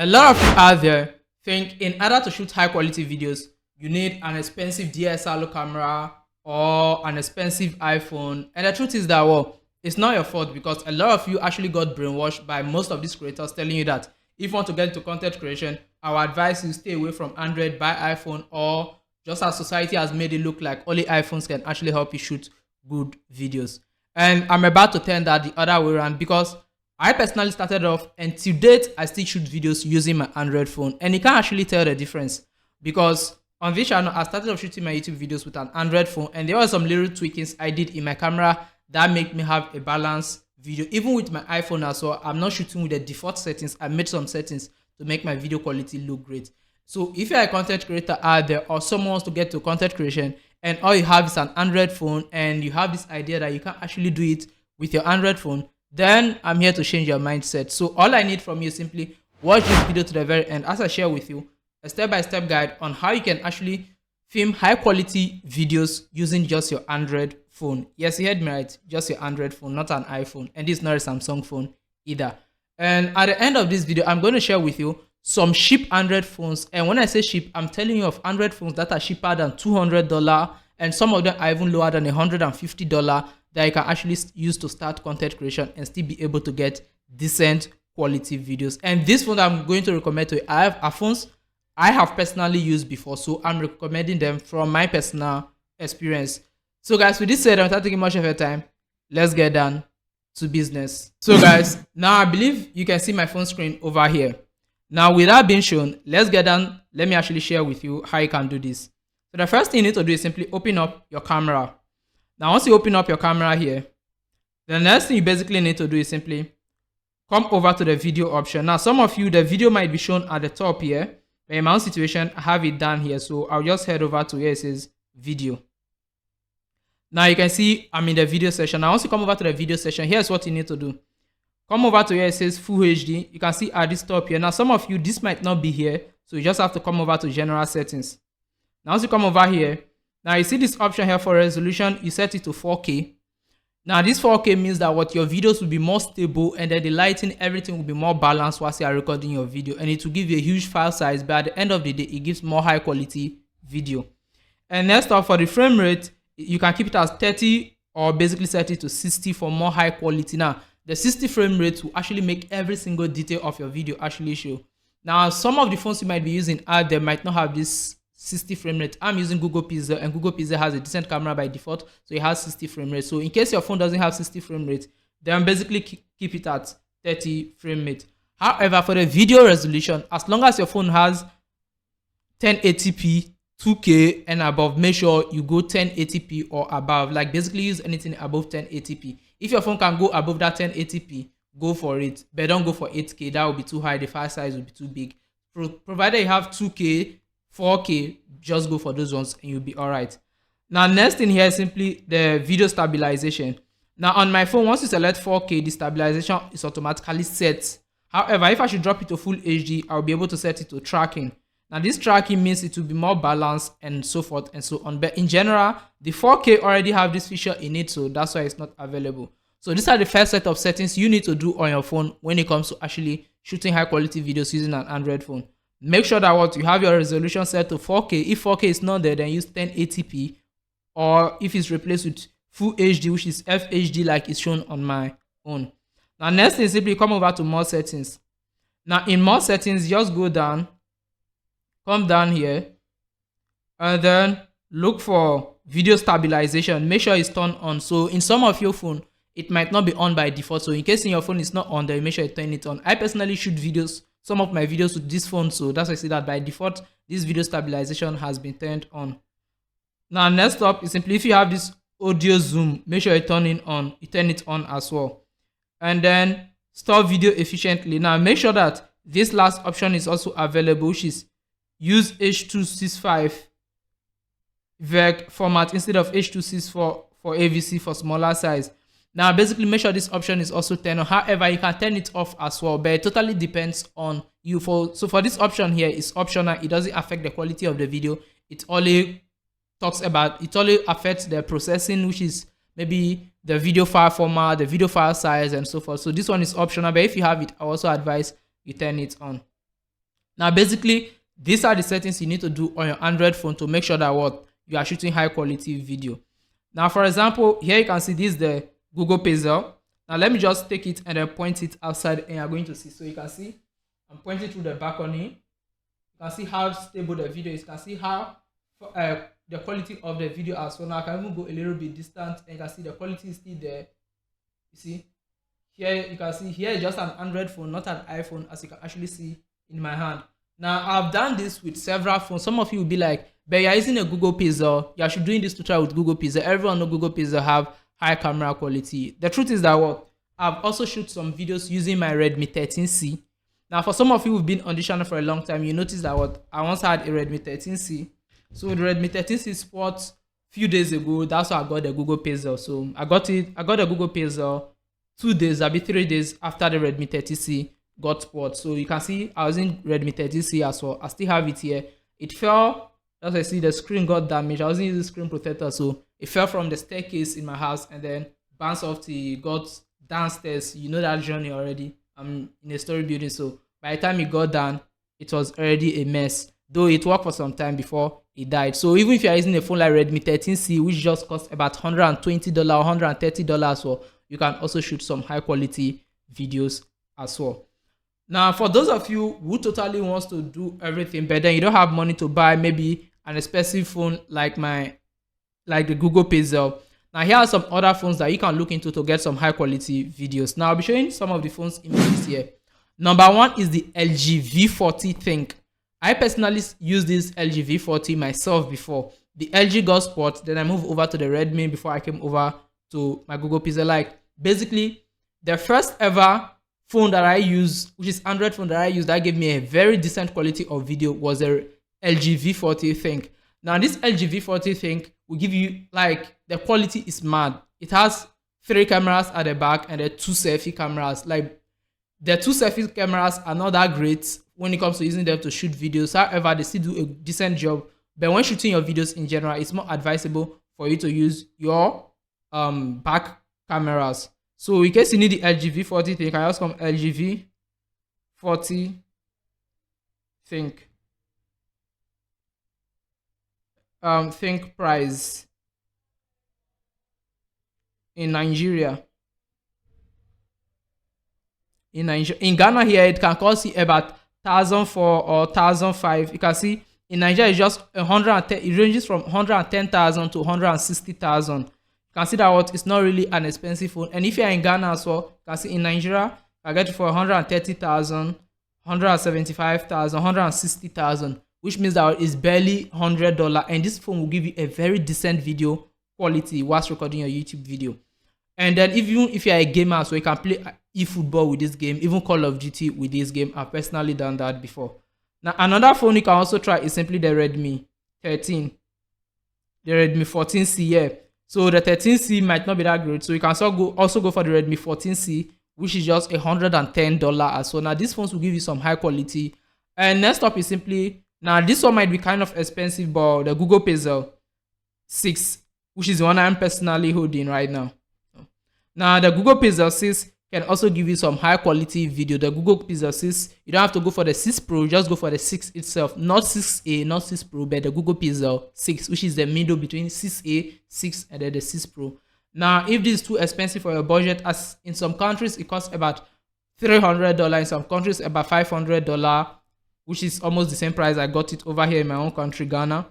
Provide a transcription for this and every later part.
A lot of you out there think in order to shoot high quality videos, you need an expensive DSLR camera or an expensive iPhone. And the truth is that, well, it's not your fault, because a lot of you actually got brainwashed by most of these creators telling you that if you want to get into content creation, our advice is stay away from Android, buy iPhone, or just as society has made it look like only iPhones can actually help you shoot good videos. And I'm about to turn that the other way around, because I personally started off, and to date, I still shoot videos using my Android phone. And you can't actually tell the difference, because on this channel, I started off shooting my YouTube videos with an Android phone, and there were some little tweakings I did in my camera that make me have a balanced video. Even with my iPhone as well, I'm not shooting with the default settings. I made some settings to make my video quality look great. So if you're a content creator out there, or someone wants to get to content creation, and all you have is an Android phone, and you have this idea that you can actually do it with your Android phone, then I'm here to change your mindset. So all I need from you is simply watch this video to the very end, as I share with you a step-by-step guide on how you can actually film high quality videos using just your Android phone. Yes, you heard me right, just your Android phone, not an iPhone. And this is not a Samsung phone either. And at the end of this video, I'm going to share with you some cheap Android phones. And when I say cheap, I'm telling you of Android phones that are cheaper than $200, and some of them are even lower than $150, that you can actually use to start content creation and still be able to get decent quality videos. And this phone I'm going to recommend to you, I have phones I have personally used before, so I'm recommending them from my personal experience. So guys, with this said, I'm not taking much of your time. Let's get down to business. So guys, now I believe you can see my phone screen over here. Now with that being shown, let's get down. Let me actually share with you how you can do this. So the first thing you need to do is simply open up your camera. Now, once you open up your camera here, the next thing you basically need to do is simply come over to the video option. Now, some of you, the video might be shown at the top here, but in my own situation, I have it down here. So I'll just head over to where it says video. Now you can see I'm in the video section. Now, once you come over to the video section, here's what you need to do. Come over to where it says Full HD. You can see at this top here. Now, some of you, this might not be here, so you just have to come over to general settings. Now, once you come over here, now you see this option here for resolution, you set it to 4K. Now this 4K means that what your videos will be more stable, and then the lighting, everything will be more balanced whilst you are recording your video, and it will give you a huge file size, but at the end of the day, it gives more high quality video. And next up, for the frame rate, you can keep it as 30 or basically set it to 60 for more high quality. Now the 60 frame rate will actually make every single detail of your video actually show. Now some of the phones you might be using out there might not have this 60 frame rate. I'm using Google Pixel, and Google Pixel has a decent camera by default, so it has 60 frame rate. So in case your phone doesn't have 60 frame rate, then basically keep it at 30 frame rate. However, for the video resolution, as long as your phone has 1080p, 2K and above, make sure you go 1080p or above. Like basically use anything above 1080p. If your phone can go above that 1080p, go for it, but don't go for 8K. That will be too high. The file size will be too big. Provided you have 2K, 4K, just go for those ones and you'll be all right. Now, next thing here is simply the video stabilization. Now, on my phone, once you select 4K, the stabilization is automatically set. However, if I should drop it to full HD, I'll be able to set it to tracking. Now, this tracking means it will be more balanced and so forth and so on. But in general, the 4K already have this feature in it, so that's why it's not available. So these are the first set of settings you need to do on your phone when it comes to actually shooting high quality videos using an Android phone. Make sure that what you have your resolution set to 4K. If 4K is not there, then use 1080p, or if it's replaced with full HD, which is FHD like it's shown on my own. Now next thing, simply come over to more settings. Now in more settings, just go down, come down here, and then look for video stabilization. Make sure it's turned on. So in some of your phone, it might not be on by default. So in case in your phone it's not on there, make sure you turn it on. I personally shoot videos, some of my videos with this phone, so that's why I see that by default this video stabilization has been turned on. Now next up is simply, if you have this audio zoom, make sure you turn it on as well, and then store video efficiently. Now make sure that this last option is also available, which is use H.265 VEG format instead of H.264 for AVC for smaller size. Now, basically, make sure this option is also turned on. However, you can turn it off as well, but it totally depends on you. So for this option here, it's optional. It doesn't affect the quality of the video. It only affects the processing, which is maybe the video file format, the video file size, and so forth. So this one is optional, but if you have it, I also advise you turn it on. Now, basically, these are the settings you need to do on your Android phone to make sure that what you are shooting high quality video. Now, for example, here you can see this is the Google Pixel. Now, let me just take it and then point it outside, and you're going to see. So you can see I'm pointing through the balcony. You can see how stable the video is. You can see how the quality of the video as well. Now I can even go a little bit distant, and you can see the quality is still there. You see here, you can see here is just an Android phone, not an iPhone, as you can actually see in my hand. Now I've done this with several phones. Some of you will be like, but you're using a Google Pixel, you should doing this tutorial with Google Pixel. Everyone know Google Pixel have high camera quality. The truth is that what I've also shot some videos using my Redmi 13C. Now for some of you who've been on this channel for a long time, you notice that what I once had a Redmi 13C. So the Redmi 13C Sports few days ago, that's why I got the Google Pixel. So I got the Google Pixel 2 days, I'll be 3 days after the Redmi 30C got Sport. So you can see I was in Redmi 30C as well. I still have it here. It fell, as I see the screen got damaged. I wasn't using screen protector, so it fell from the staircase in my house and then bounced off the got downstairs. You know that journey already. I'm in a story building, so by the time it got down, it was already a mess. Though it worked for some time before it died. So even if you are using a phone like Redmi 13C, which just costs about $120 or $130, so you can also shoot some high quality videos as well. Now, for those of you who totally wants to do everything, but then you don't have money to buy maybe an expensive phone like the Google Pixel. Now, here are some other phones that you can look into to get some high quality videos. Now, I'll be showing some of the phones images here. Number one is the LG V40 Think. I personally used this LG V40 myself before. The LG got Sport, then I moved over to the Redmi before I came over to my Google Pixel. Like, basically, the first ever phone that I use, which is Android phone that I use, that gave me a very decent quality of video, was a LG V40 Think. Now, this LG V40 Think will give you, like, the quality is mad. It has 3 cameras at the back and the 2 selfie cameras. Like, the 2 selfie cameras are not that great when it comes to using them to shoot videos. However, they still do a decent job. But when shooting your videos in general, it's more advisable for you to use your back cameras. So in case you need the LG V40 Think, you can just come LG V40 Think. Think price in Nigeria. In Ghana here, it can cost you about 1,004 or 1,005. You can see in Nigeria it's just 110. It ranges from 110,000 to 160,000. You can see that what it's not really an expensive phone. And if you're in Ghana as well, you can see in Nigeria I get it for 130,000, 175,000, 160,000, which means that it's barely $100. And this phone will give you a very decent video quality whilst recording your YouTube video. And then even if you're a gamer, so you can play eFootball with this game, even Call of Duty with this game. I've personally done that before. Now, another phone you can also try is simply the Redmi 13. The Redmi 14C, yeah. So the 13C might not be that great. So you can also go for the Redmi 14C, which is just $110 as well. Now, these phones will give you some high quality. And next up is simply, now this one might be kind of expensive, but the Google Pixel 6, which is the one I'm personally holding right now. Now, the Google Pixel 6 can also give you some high quality video. The Google Pixel 6, you don't have to go for the 6 Pro, just go for the 6 itself. Not 6A, not 6 Pro, but the Google Pixel 6, which is the middle between 6A, 6, and then the 6 Pro. Now, if this is too expensive for your budget, as in some countries it costs about $300, in some countries about $500, which is almost the same price I got it over here in my own country, Ghana.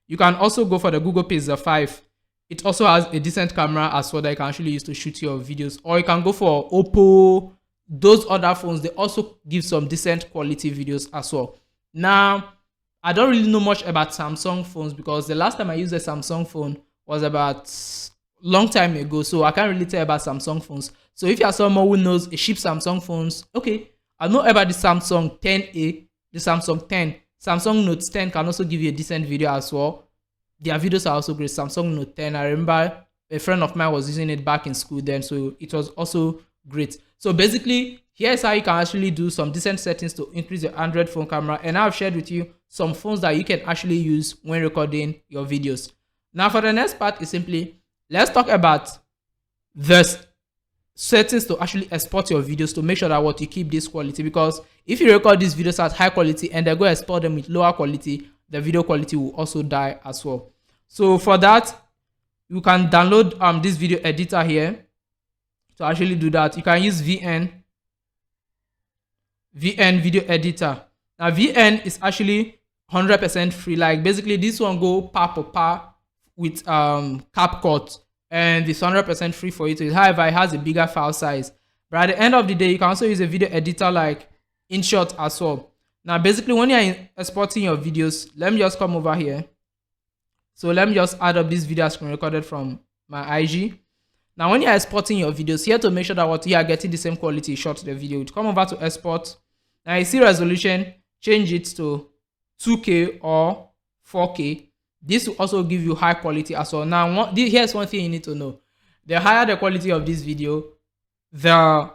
You can also go for the Google Pixel 5. It also has a decent camera as well that you can actually use to shoot your videos. Or you can go for Oppo. Those other phones, they also give some decent quality videos as well. Now, I don't really know much about Samsung phones because the last time I used a Samsung phone was about long time ago. So I can't really tell about Samsung phones. So if you are someone who knows a cheap Samsung phones, okay, I know about the Samsung 10A, the Samsung 10. Samsung Note 10 can also give you a decent video as well. Their videos are also great. Samsung Note 10, I remember a friend of mine was using it back in school then, so it was also great. So basically, here's how you can actually do some decent settings to increase your Android phone camera. And I've shared with you some phones that you can actually use when recording your videos. Now for the next part is simply, let's talk about this. settings to actually export your videos to make sure that what you keep this quality, because if you record these videos at high quality and then go export them with lower quality, the video quality will also die as well. So for that, you can download this video editor here to actually do that. You can use VN video editor. Now VN is actually 100% free. Like basically this one go par with CapCut, and it's 100% free for you to use. However, it has a bigger file size. But at the end of the day, you can also use a video editor like InShot as well. Now basically when you're exporting your videos, let me just come over here. So let me just add up this video screen recorded from my IG. Now when you're exporting your videos, here to make sure that what you are getting the same quality shot the video, come over to export. Now you see resolution, change it to 2K or 4K. This will also give you high quality as well. Now here's one thing you need to know. The higher the quality of this video, the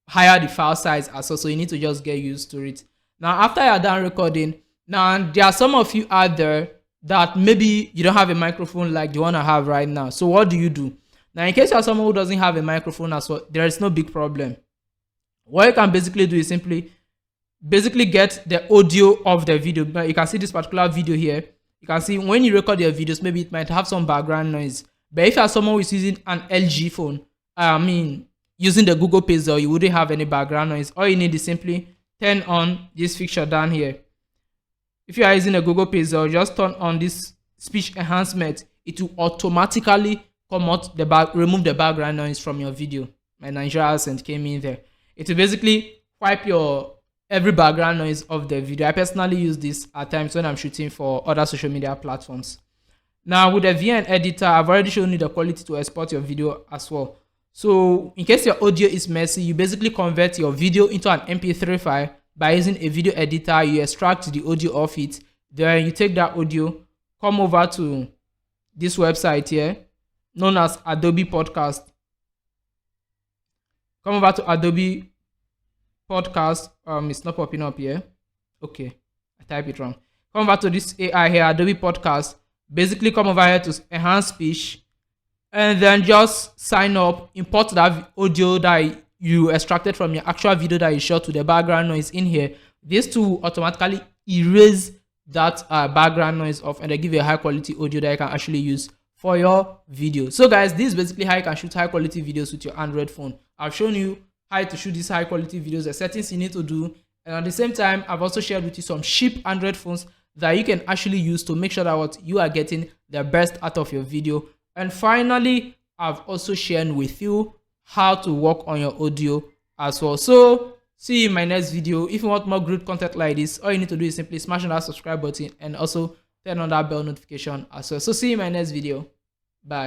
higher the file size as well. So you need to just get used to it. Now after you're done recording, now there are some of you out there that maybe you don't have a microphone like the one I have right now. So what do you do? Now in case you're someone who doesn't have a microphone as well, there is no big problem. What you can basically do is simply get the audio of the video. Now you can see this particular video here. You can see when you record your videos, maybe it might have some background noise. But if you're someone who is using an LG phone, using the Google Pixel, you wouldn't have any background noise. All you need is simply turn on this fixture down here. If you are using a Google Pixel, just turn on this speech enhancement. It will automatically remove the background noise from your video. My Nigerian accent came in there. It will basically wipe every background noise of the video. I personally use this at times when I'm shooting for other social media platforms. Now with the VN editor, I've already shown you the quality to export your video as well. So in case your audio is messy, you basically convert your video into an MP3 file by using a video editor. You extract the audio of it. Then you take that audio, come over to this website here, known as Adobe Podcast. Come over to Adobe Podcast. It's not popping up here. Okay, I type it wrong. Come over to this AI here, Adobe Podcast. Basically come over here to enhance speech, and then just sign up, import that audio that you extracted from your actual video that you shot to the background noise in here. This tool automatically erase that background noise off, and they give you a high quality audio that you can actually use for your video. So guys, this is basically how you can shoot high quality videos with your Android phone. I've shown you how to shoot these high quality videos, the settings you need to do, and at the same time I've also shared with you some cheap Android phones that you can actually use to make sure that what you are getting the best out of your video. And finally, I've also shared with you how to work on your audio as well. So see you in my next video. If you want more great content like this, all you need to do is simply smash on that subscribe button and also turn on that bell notification as well. So see you in my next video. Bye.